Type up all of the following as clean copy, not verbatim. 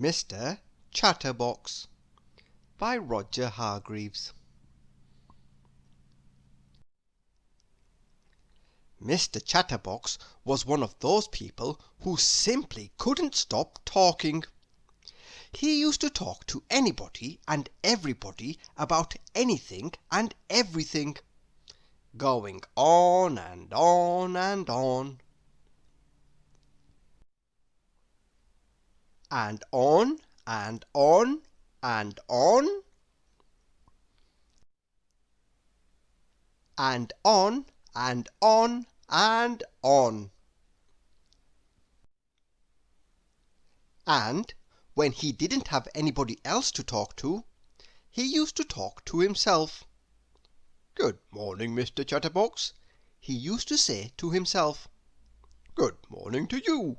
Mr. Chatterbox by Roger Hargreaves. Mr. Chatterbox was one of those people who simply couldn't stop talking. He used to talk to anybody and everybody about anything and everything, going on and on and on. And on and on and on and on and on and on. And when he didn't have anybody else to talk to, he used to talk to himself. "Good morning, Mr. Chatterbox," he used to say to himself. "Good morning to you,"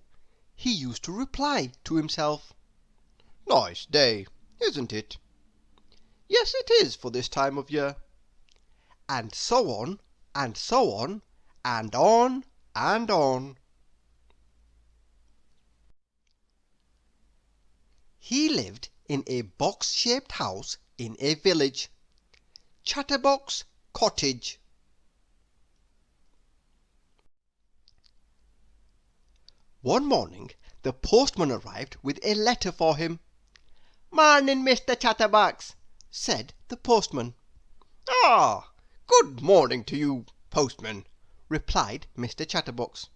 he used to reply to himself. "Nice day, isn't it?" "Yes, it is for this time of year." And so on, and so on, and on, and on. He lived in a box-shaped house in a village. Chatterbox Cottage. One morning the postman arrived with a letter for him. "Morning, Mr. Chatterbox," said the postman. "Ah, good morning to you, Postman," replied Mr. Chatterbox.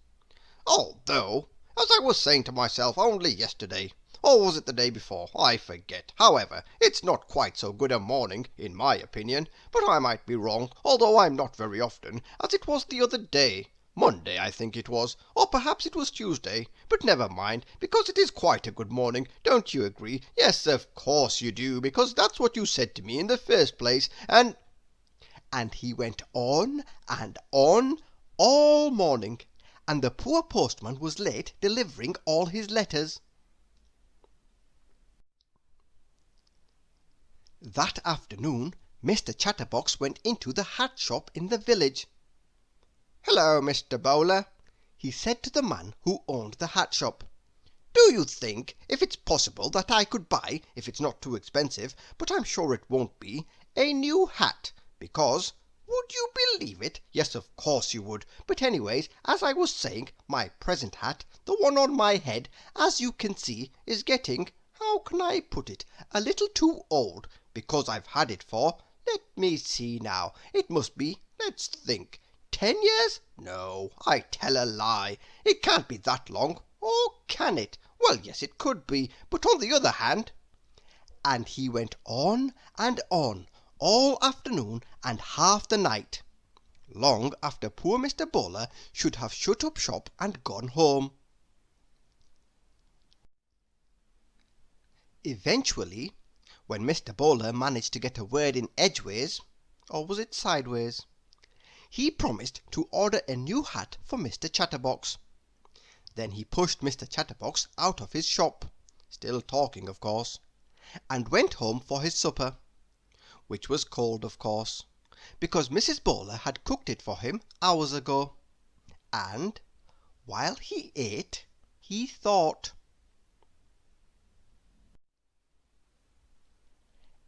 "Although, as I was saying to myself only yesterday, or was it the day before? I forget. However, it's not quite so good a morning, in my opinion, but I might be wrong, although I'm not very often, as it was the other day. Monday, I think it was, or perhaps it was Tuesday, but never mind, because it is quite a good morning, don't you agree? Yes, of course you do, because that's what you said to me in the first place, and he went on and on all morning, and the poor postman was late delivering all his letters. That afternoon Mr. Chatterbox went into the hat shop in the village. "Hello, Mr. Bowler," he said to the man who owned the hat shop. "Do you think, if it's possible, that I could buy, if it's not too expensive, but I'm sure it won't be, a new hat, because, would you believe it? Yes, of course you would. But anyways, as I was saying, my present hat, the one on my head, as you can see, is getting, how can I put it, a little too old, because I've had it for, let me see now, it must be, let's think, 10 years? No, I tell a lie. It can't be that long, or can it? Well, yes, it could be, but on the other hand..." And he went on and on, all afternoon and half the night, long after poor Mr. Bowler should have shut up shop and gone home. Eventually, when Mr. Bowler managed to get a word in edgeways, or was it sideways, he promised to order a new hat for Mr. Chatterbox. Then he pushed Mr. Chatterbox out of his shop, still talking of course, and went home for his supper, which was cold of course, because Mrs. Bowler had cooked it for him hours ago, and, while he ate, he thought.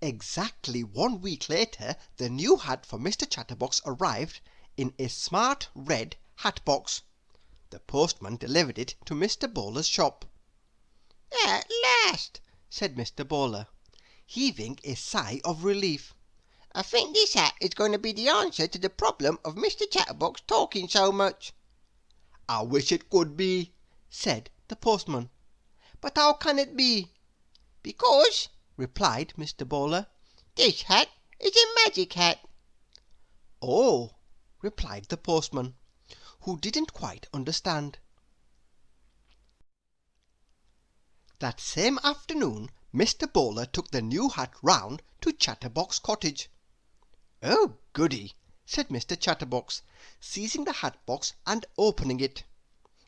Exactly 1 week later the new hat for Mr. Chatterbox arrived in a smart red hat box. The postman delivered it to Mr. Bowler's shop. "At last," said Mr. Bowler, heaving a sigh of relief. "I think this hat is going to be the answer to the problem of Mr. Chatterbox talking so much." "I wish it could be," said the postman. "But how can it be?" "Because," replied Mr. Bowler, "this hat is a magic hat." "Oh," replied the postman, who didn't quite understand. That same afternoon Mr. Bowler took the new hat round to Chatterbox Cottage. "Oh, goody," said Mr. Chatterbox, seizing the hat box and opening it.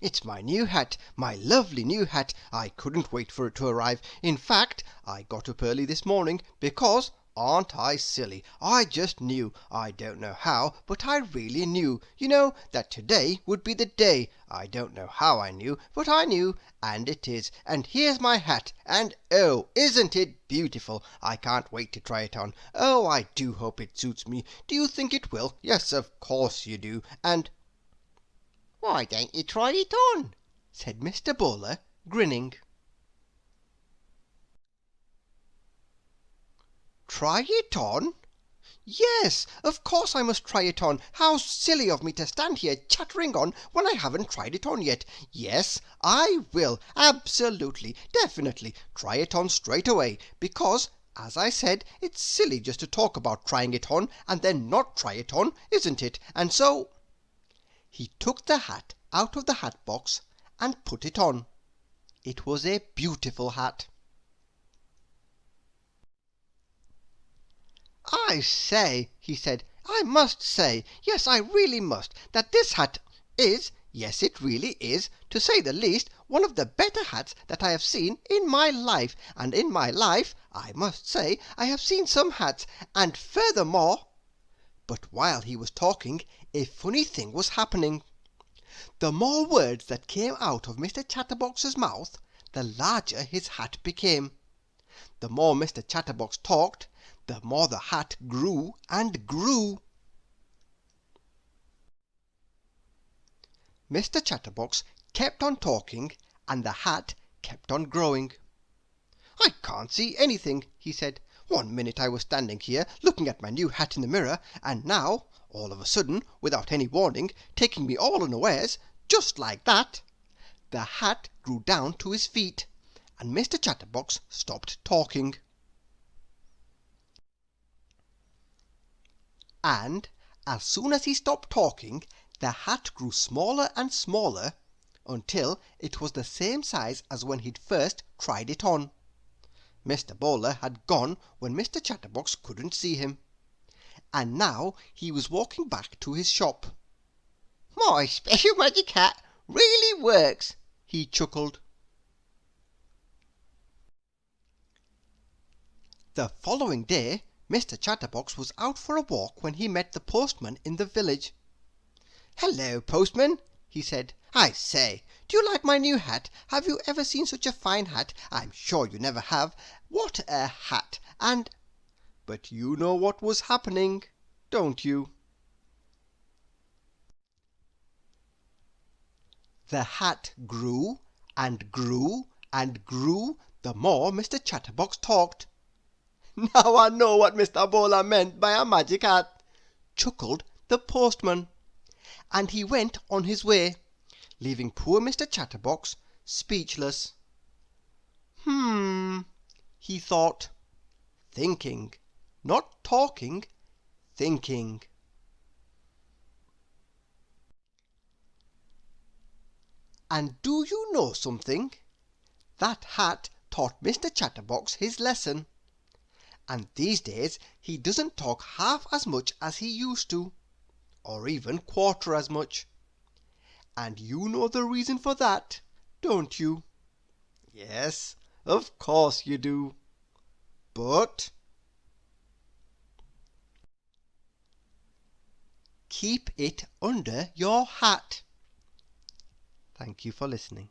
"It's my new hat, my lovely new hat. I couldn't wait for it to arrive. In fact, I got up early this morning because, Aren't I silly? I just knew, I don't know how, but I really knew, you know, that today would be the day. I don't know how I knew, but I knew, and it is. And here's my hat, and oh, isn't it beautiful? I can't wait to try it on. Oh, I do hope it suits me. Do you think it will? Yes, of course you do. And "Why don't you try it on?" said Mr. Bowler, grinning. try it on? Yes, of course I must try it on. How silly of me to stand here chattering on when I haven't tried it on yet. Yes, I will, absolutely, definitely, try it on straight away, because, as I said, it's silly just to talk about trying it on and then not try it on, isn't it? And so he took the hat out of the hat box and put it on. It was a beautiful hat. "I say," he said, "I must say, yes, I really must, that this hat is, yes, it really is, to say the least, one of the better hats that I have seen in my life. And in my life, I must say, I have seen some hats, and furthermore—" But while he was talking, a funny thing was happening. The more words that came out of Mr. Chatterbox's mouth, the larger his hat became. The more Mr. Chatterbox talked, the more the hat grew and grew. Mr. Chatterbox kept on talking, and the hat kept on growing. "I can't see anything," he said. "One minute I was standing here looking at my new hat in the mirror, and now, all of a sudden, without any warning, taking me all unawares, just like that, the hat grew down to his feet, and Mr. Chatterbox stopped talking. And as soon as he stopped talking, the hat grew smaller and smaller, until it was the same size as when he'd first tried it on. Mr. Bowler had gone when Mr. Chatterbox couldn't see him, and now he was walking back to his shop. "My special magic hat really works," he chuckled. The following day Mr. Chatterbox was out for a walk when he met the postman in the village. "Hello, postman," he said. "I say, do you like my new hat? Have you ever seen such a fine hat? I'm sure you never have. What a hat! And—" But you know what was happening, don't you? The hat grew and grew and grew the more Mr. Chatterbox talked. "Now I know what Mr. Bowler meant by a magic hat," chuckled the postman, and he went on his way, leaving poor Mr. Chatterbox speechless. He thought. Thinking, not talking, thinking. And do you know something? That hat taught Mr. Chatterbox his lesson, and these days he doesn't talk half as much as he used to, or even quarter as much. And you know the reason for that, don't you? Yes, of course you do. But keep it under your hat. Thank you for listening.